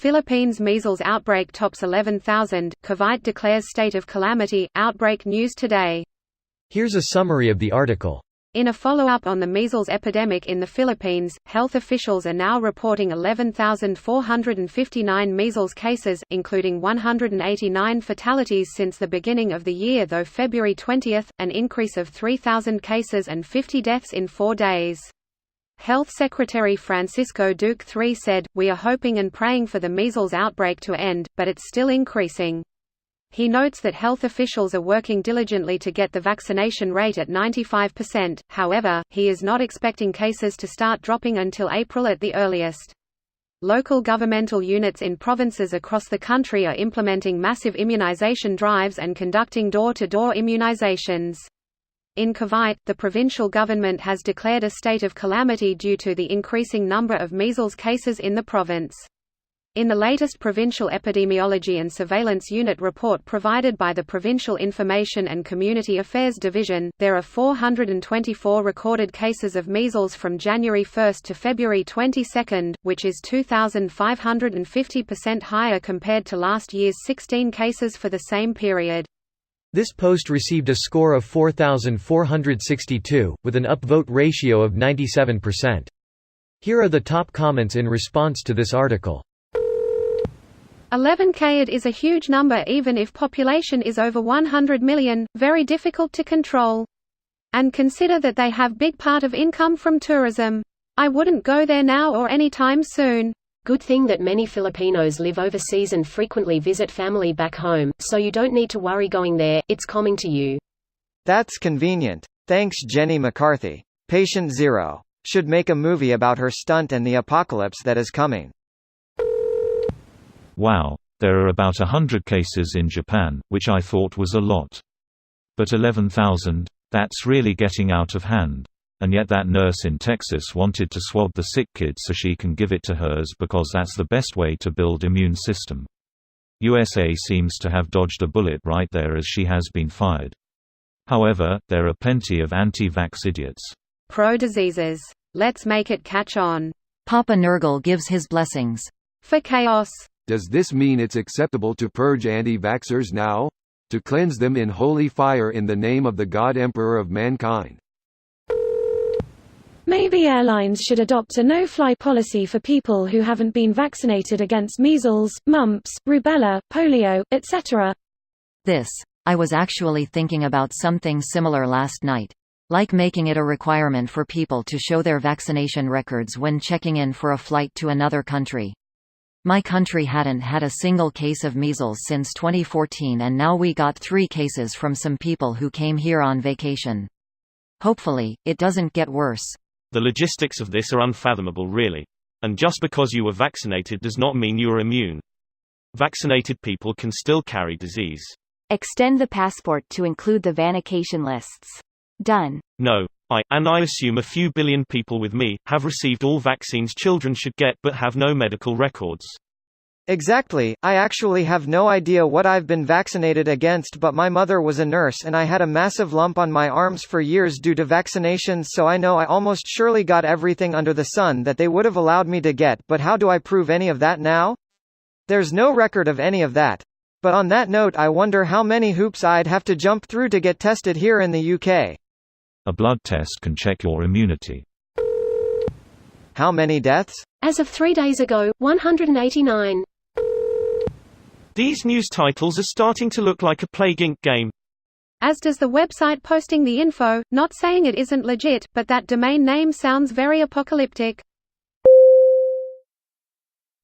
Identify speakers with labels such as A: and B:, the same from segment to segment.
A: Philippines measles outbreak tops 11,000, Cavite declares state of calamity, Outbreak News Today.
B: Here's a summary of the article.
A: In a follow-up on the measles epidemic in the Philippines, health officials are now reporting 11,459 measles cases, including 189 fatalities since the beginning of the year though February 20, an increase of 3,000 cases and 50 deaths in 4 days. Health Secretary Francisco Duque III said, "We are hoping and praying for the measles outbreak to end, but it's still increasing." He notes that health officials are working diligently to get the vaccination rate at 95%, however, he is not expecting cases to start dropping until April at the earliest. Local governmental units in provinces across the country are implementing massive immunization drives and conducting door-to-door immunizations. In Cavite, the provincial government has declared a state of calamity due to the increasing number of measles cases in the province. In the latest Provincial Epidemiology and Surveillance Unit report provided by the Provincial Information and Community Affairs Division, there are 424 recorded cases of measles from January 1 to February 22, which is 2,550% higher compared to last year's 16 cases for the same period.
B: This post received a score of 4,462, with an upvote ratio of 97%. Here are the top comments in response to this article.
A: 11,000 is a huge number even if population is over 100 million, very difficult to control. And consider that they have big part of income from tourism. I wouldn't go there now or anytime soon.
C: Good thing that many Filipinos live overseas and frequently visit family back home, so you don't need to worry going there, it's coming to you.
D: That's convenient. Thanks Jenny McCarthy. Patient Zero. Should make a movie about her stunt and the apocalypse that is coming.
E: Wow, there are about 100 cases in Japan, which I thought was a lot. But 11,000? That's really getting out of hand. And yet that nurse in Texas wanted to swab the sick kid so she can give it to hers because that's the best way to build immune system. USA seems to have dodged a bullet right there as she has been fired. However, there are plenty of anti-vax idiots.
A: Pro-diseases. Let's make it catch on.
F: Papa Nurgle gives his blessings.
A: For chaos.
G: Does this mean it's acceptable to purge anti-vaxxers now? To cleanse them in holy fire in the name of the God Emperor of mankind?
H: Maybe airlines should adopt a no-fly policy for people who haven't been vaccinated against measles, mumps, rubella, polio, etc.
F: I was actually thinking about something similar last night. Like making it a requirement for people to show their vaccination records when checking in for a flight to another country. My country hadn't had a single case of measles since 2014 and now we got 3 cases from some people who came here on vacation. Hopefully, it doesn't get worse.
I: The logistics of this are unfathomable really. And just because you were vaccinated does not mean you are immune. Vaccinated people can still carry disease.
J: Extend the passport to include the vaccination lists. Done.
I: No. I assume a few billion people with me, have received all vaccines children should get but have no medical records.
D: Exactly, I actually have no idea what I've been vaccinated against but my mother was a nurse and I had a massive lump on my arms for years due to vaccinations so I know I almost surely got everything under the sun that they would have allowed me to get but how do I prove any of that now? There's no record of any of that. But on that note I wonder how many hoops I'd have to jump through to get tested here in the UK.
E: A blood test can check your immunity.
D: How many deaths?
C: As of 3 days ago, 189.
I: These news titles are starting to look like a Plague Inc. game.
A: As does the website posting the info, not saying it isn't legit, but that domain name sounds very apocalyptic.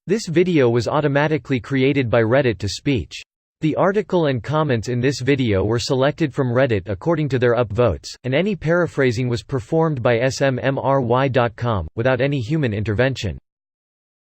B: This video was automatically created by Reddit to speech. The article and comments in this video were selected from Reddit according to their upvotes, and any paraphrasing was performed by SMMRY.com, without any human intervention.